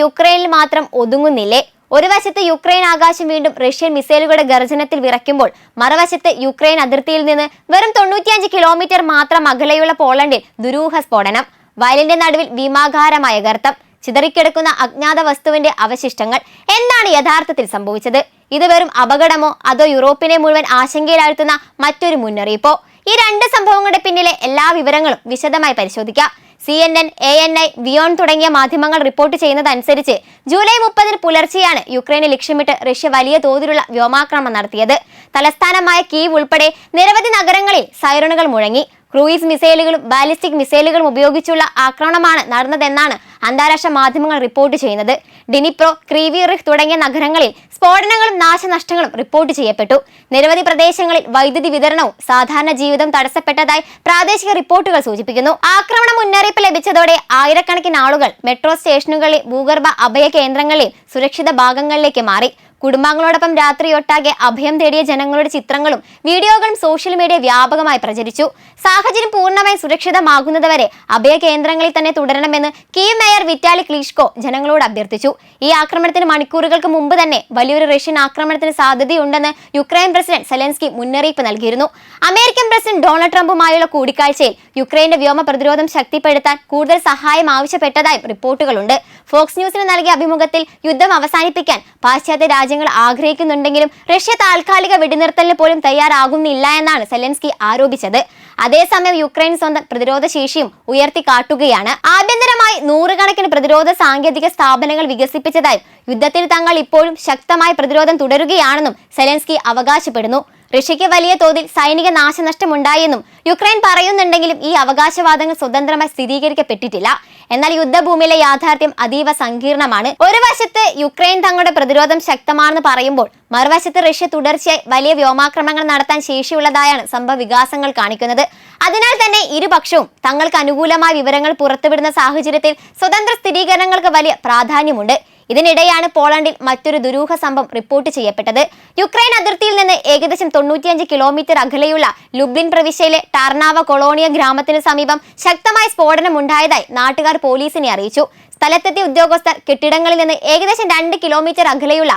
യുക്രൈനിൽ മാത്രം ഒതുങ്ങുന്നില്ലേ? ഒരു വശത്ത് യുക്രൈൻ ആകാശം വീണ്ടും റഷ്യൻ മിസൈലുകളുടെ ഗർജനത്തിൽ വിറയ്ക്കുമ്പോൾ മറുവശത്ത് യുക്രൈൻ അതിർത്തിയിൽ നിന്ന് വെറും 95 കിലോമീറ്റർ മാത്രം അകലെയുള്ള പോളണ്ടിൽ ദുരൂഹ സ്ഫോടനം. വയലിന്റെ നടുവിൽ ഭീമാകാരമായ ഗർത്തം, ചിതറിക്കിടക്കുന്ന അജ്ഞാത വസ്തുവിന്റെ അവശിഷ്ടങ്ങൾ. എന്താണ് യഥാർത്ഥത്തിൽ സംഭവിച്ചത്? ഇത് വെറും അപകടമോ അതോ യൂറോപ്പിനെ മുഴുവൻ ആശങ്കയിലാഴ്ത്തുന്ന മറ്റൊരു മുന്നറിയിപ്പോ? ഈ രണ്ട് സംഭവങ്ങളുടെ പിന്നിലെ എല്ലാ വിവരങ്ങളും വിശദമായി പരിശോധിക്കാം. CNN, ANI, വിയോൺ തുടങ്ങിയ മാധ്യമങ്ങൾ റിപ്പോർട്ട് ചെയ്യുന്നതനുസരിച്ച് ജൂലൈ 30 പുലർച്ചെയാണ് യുക്രൈനെ ലക്ഷ്യമിട്ട് റഷ്യ വലിയ തോതിലുള്ള വ്യോമാക്രമണം നടത്തിയത്. തലസ്ഥാനമായ കീവ് ഉൾപ്പെടെ നിരവധി നഗരങ്ങളിൽ സൈറണുകൾ മുഴങ്ങി. ക്രൂയിസ് മിസൈലുകളും ബാലിസ്റ്റിക് മിസൈലുകളും ഉപയോഗിച്ചുള്ള ആക്രമണമാണ് നടന്നതെന്നാണ് അന്താരാഷ്ട്ര മാധ്യമങ്ങൾ റിപ്പോർട്ട് ചെയ്യുന്നത്. ഡിനിപ്രോ, ക്രീവി റിഹ് തുടങ്ങിയ നഗരങ്ങളിൽ സ്ഫോടനങ്ങളും നാശനഷ്ടങ്ങളും റിപ്പോർട്ട് ചെയ്യപ്പെട്ടു. നിരവധി പ്രദേശങ്ങളിൽ വൈദ്യുതി വിതരണവും സാധാരണ ജീവിതം തടസ്സപ്പെട്ടതായി പ്രാദേശിക റിപ്പോർട്ടുകൾ സൂചിപ്പിക്കുന്നു. ആക്രമണ മുന്നറിയിപ്പ് ലഭിച്ചതോടെ ആയിരക്കണക്കിന് ആളുകൾ മെട്രോ സ്റ്റേഷനുകളിൽ, ഭൂഗർഭ അഭയ കേന്ദ്രങ്ങളിൽ സുരക്ഷിത ഭാഗങ്ങളിലേക്ക് മാറി. കുടുംബാംഗങ്ങളോടൊപ്പം രാത്രിയൊട്ടാകെ അഭയം തേടിയ ജനങ്ങളുടെ ചിത്രങ്ങളും വീഡിയോകളും സോഷ്യൽ മീഡിയ വ്യാപകമായി പ്രചരിച്ചു. സാഹചര്യം പൂർണ്ണമായി സുരക്ഷിതമാകുന്നതുവരെ അഭയ കേന്ദ്രങ്ങളിൽ തന്നെ തുടരണമെന്ന് കീവ് മേയർ വിറ്റാലി ക്ലീഷ്കോ ജനങ്ങളോട് അഭ്യർത്ഥിച്ചു. ഈ ആക്രമണത്തിന് മണിക്കൂറുകൾക്ക് മുമ്പ് തന്നെ വലിയൊരു റഷ്യൻ ആക്രമണത്തിന് സാധ്യതയുണ്ടെന്ന് യുക്രൈൻ പ്രസിഡന്റ് സെലൻസ്കി മുന്നറിയിപ്പ് നൽകിയിരുന്നു. അമേരിക്കൻ പ്രസിഡന്റ് ഡൊണാൾഡ് ട്രംപുമായുള്ള കൂടിക്കാഴ്ചയിൽ യുക്രൈന്റെ വ്യോമ പ്രതിരോധം ശക്തിപ്പെടുത്താൻ കൂടുതൽ സഹായം ആവശ്യപ്പെട്ടതായും റിപ്പോർട്ടുകളുണ്ട്. ഫോക്സ് ന്യൂസിന് നൽകിയ അഭിമുഖത്തിൽ യുദ്ധം അവസാനിപ്പിക്കാൻ പാശ്ചാത്യ രാജ്യങ്ങൾ ആഗ്രഹിക്കുന്നുണ്ടെങ്കിലും റഷ്യ താൽക്കാലിക വെടിനിർത്തലിന് പോലും തയ്യാറാകുന്നില്ല എന്നാണ് സെലൻസ്കി ആരോപിച്ചത്. അതേസമയം യുക്രൈൻ സ്വന്തം പ്രതിരോധ ശേഷിയും ഉയർത്തി കാട്ടുകയാണ്. ആഭ്യന്തരമായി നൂറുകണക്കിന് പ്രതിരോധ സാങ്കേതിക സ്ഥാപനങ്ങൾ വികസിപ്പിച്ചതായും യുദ്ധത്തിൽ തങ്ങൾ ഇപ്പോഴും ശക്തമായ പ്രതിരോധം തുടരുകയാണെന്നും സെലൻസ്കി അവകാശപ്പെടുന്നു. റഷ്യയ്ക്ക് വലിയ തോതിൽ സൈനിക നാശനഷ്ടമുണ്ടായെന്നും യുക്രൈൻ പറയുന്നുണ്ടെങ്കിലും ഈ അവകാശവാദങ്ങൾ സ്വതന്ത്രമായി സ്ഥിരീകരിക്കപ്പെട്ടിട്ടില്ല. എന്നാൽ യുദ്ധഭൂമിയിലെ യാഥാർത്ഥ്യം അതീവ സങ്കീർണമാണ്. ഒരു വശത്ത് യുക്രൈൻ തങ്ങളുടെ പ്രതിരോധം ശക്തമാണെന്ന് പറയുമ്പോൾ മറുവശത്ത് റഷ്യ തുടർച്ചയായി വലിയ വ്യോമാക്രമണങ്ങൾ നടത്താൻ ശേഷിയുള്ളതായാണ് സംഭവ വികാസങ്ങൾ കാണിക്കുന്നത്. അതിനാൽ തന്നെ ഇരുപക്ഷവും തങ്ങൾക്ക് അനുകൂലമായ വിവരങ്ങൾ പുറത്തുവിടുന്ന സാഹചര്യത്തിൽ സ്വതന്ത്ര സ്ഥിരീകരണങ്ങൾക്ക് വലിയ പ്രാധാന്യമുണ്ട്. ഇതിനിടെയാണ് പോളണ്ടിൽ മറ്റൊരു ദുരൂഹ സംഭവം റിപ്പോർട്ട് ചെയ്യപ്പെട്ടത്. യുക്രൈൻ അതിർത്തിയിൽ നിന്ന് ഏകദേശം 95 കിലോമീറ്റർ അകലെയുള്ള ലുബ്ലിൻ പ്രവിശ്യയിലെ ടാർനാവ കൊളോണിയ ഗ്രാമത്തിന് സമീപം ശക്തമായ സ്ഫോടനം ഉണ്ടായതായി നാട്ടുകാർ പോലീസിനെ അറിയിച്ചു. സ്ഥലത്തെത്തിയ ഉദ്യോഗസ്ഥർ കെട്ടിടങ്ങളിൽ നിന്ന് ഏകദേശം 2 കിലോമീറ്റർ അകലെയുള്ള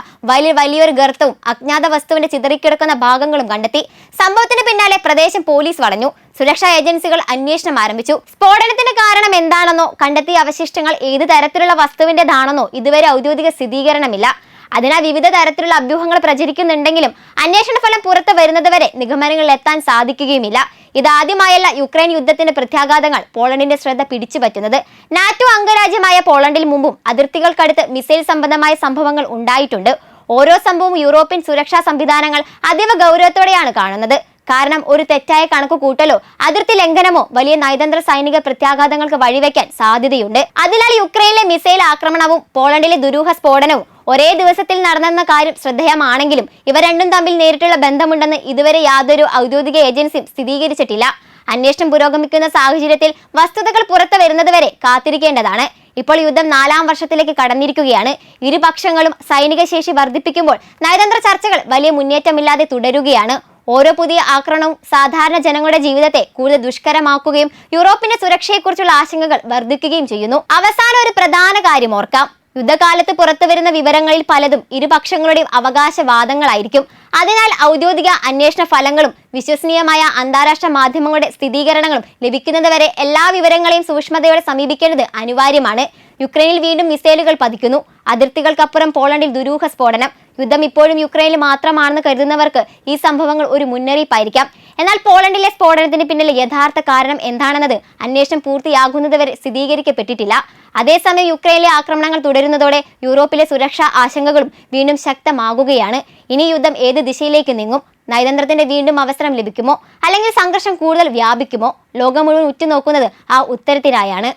വലിയൊരു ഗർത്തവും അജ്ഞാത വസ്തുവിന്റെ ചിതറിക്കിടക്കുന്ന ഭാഗങ്ങളും കണ്ടെത്തി. സംഭവത്തിന് പിന്നാലെ പ്രദേശം പോലീസ് വളഞ്ഞു. സുരക്ഷാ ഏജൻസികൾ അന്വേഷണം ആരംഭിച്ചു. സ്ഫോടനത്തിന് കാരണം എന്താണെന്നോ കണ്ടെത്തിയ അവശിഷ്ടങ്ങൾ ഏത് തരത്തിലുള്ള വസ്തുവിന്റേതാണെന്നോ ഇതുവരെ ഔദ്യോഗിക സ്ഥിരീകരണമില്ല. അതിനാൽ വിവിധ തരത്തിലുള്ള അഭ്യൂഹങ്ങൾ പ്രചരിക്കുന്നുണ്ടെങ്കിലും അന്വേഷണ ഫലം പുറത്തു വരുന്നതുവരെ നിഗമനങ്ങളിൽ എത്താൻ സാധിക്കുകയുമില്ല. ഇതാദ്യമായല്ല യുക്രൈൻ യുദ്ധത്തിന്റെ പ്രത്യാഘാതങ്ങൾ പോളണ്ടിന്റെ ശ്രദ്ധ പിടിച്ചുപറ്റുന്നത്. നാറ്റോ അംഗരാജ്യമായ പോളണ്ടിൽ മുമ്പും അതിർത്തികൾക്കടുത്ത് മിസൈൽ സംബന്ധമായ സംഭവങ്ങൾ ഉണ്ടായിട്ടുണ്ട്. ഓരോ സംഭവവും യൂറോപ്യൻ സുരക്ഷാ സംവിധാനങ്ങൾ അതീവ ഗൗരവത്തോടെയാണ് കാണുന്നത്. കാരണം ഒരു തെറ്റായ കണക്കുകൂട്ടലോ അതിർത്തി ലംഘനമോ വലിയ നയതന്ത്ര സൈനിക പ്രത്യാഘാതങ്ങൾക്ക് വഴിവെക്കാൻ സാധ്യതയുണ്ട്. അതിനാൽ യുക്രൈനിലെ മിസൈൽ ആക്രമണവും പോളണ്ടിലെ ദുരൂഹ സ്ഫോടനവും ഒരേ ദിവസത്തിൽ നടന്നെന്ന കാര്യം ശ്രദ്ധേയമാണെങ്കിലും ഇവ രണ്ടും തമ്മിൽ നേരിട്ടുള്ള ബന്ധമുണ്ടെന്ന് ഇതുവരെ യാതൊരു ഔദ്യോഗിക ഏജൻസിയും സ്ഥിരീകരിച്ചിട്ടില്ല. അന്വേഷണം പുരോഗമിക്കുന്ന സാഹചര്യത്തിൽ വസ്തുതകൾ പുറത്തു വരുന്നതുവരെ കാത്തിരിക്കേണ്ടതാണ്. ഇപ്പോൾ യുദ്ധം 4ാം വർഷത്തിലേക്ക് കടന്നിരിക്കുകയാണ്. ഇരുപക്ഷങ്ങളും സൈനിക ശേഷി വർദ്ധിപ്പിക്കുമ്പോൾ നയതന്ത്ര ചർച്ചകൾ വലിയ മുന്നേറ്റമില്ലാതെ തുടരുകയാണ്. ഓരോ പുതിയ ആക്രമണവും സാധാരണ ജനങ്ങളുടെ ജീവിതത്തെ കൂടുതൽ ദുഷ്കരമാക്കുകയും യൂറോപ്പിന്റെ സുരക്ഷയെക്കുറിച്ചുള്ള ആശങ്കകൾ വർദ്ധിക്കുകയും ചെയ്യുന്നു. അവസാനം ഒരു പ്രധാന കാര്യം ഓർക്കാം. യുദ്ധകാലത്ത് പുറത്തുവരുന്ന വിവരങ്ങളിൽ പലതും ഇരുപക്ഷങ്ങളുടെയും അവകാശവാദങ്ങളായിരിക്കും. അതിനാൽ ഔദ്യോഗിക അന്വേഷണ ഫലങ്ങളും വിശ്വസനീയമായ അന്താരാഷ്ട്ര മാധ്യമങ്ങളുടെ സ്ഥിരീകരണങ്ങളും ലഭിക്കുന്നതുവരെ എല്ലാ വിവരങ്ങളെയും സൂക്ഷ്മതയോടെ സമീപിക്കേണ്ടത് അനിവാര്യമാണ്. യുക്രൈനിൽ വീണ്ടും മിസൈലുകൾ പതിക്കുന്നു. അതിർത്തികൾക്കപ്പുറം പോളണ്ടിൽ ദുരൂഹ സ്ഫോടനം. യുദ്ധം ഇപ്പോഴും യുക്രൈനിൽ മാത്രമാണെന്ന് കരുതുന്നവർക്ക് ഈ സംഭവങ്ങൾ ഒരു മുന്നറിയിപ്പായിരിക്കാം. എന്നാൽ പോളണ്ടിലെ സ്ഫോടനത്തിന് പിന്നിലെ യഥാർത്ഥ കാരണം എന്താണെന്നത് അന്വേഷണം പൂർത്തിയാകുന്നതുവരെ സ്ഥിരീകരിക്കപ്പെട്ടിട്ടില്ല. അതേസമയം യുക്രൈനിലെ ആക്രമണങ്ങൾ തുടരുന്നതോടെ യൂറോപ്പിലെ സുരക്ഷാ ആശങ്കകളും വീണ്ടും ശക്തമാകുകയാണ്. ഇനി യുദ്ധം ഏത് ദിശയിലേക്ക് നീങ്ങും? നയതന്ത്രത്തിന്റെ വീണ്ടും അവസരം ലഭിക്കുമോ? അല്ലെങ്കിൽ സംഘർഷം കൂടുതൽ വ്യാപിക്കുമോ? ലോകം മുഴുവൻ ഉറ്റുനോക്കുന്നത് ആ ഉത്തരത്തിനായാണ്.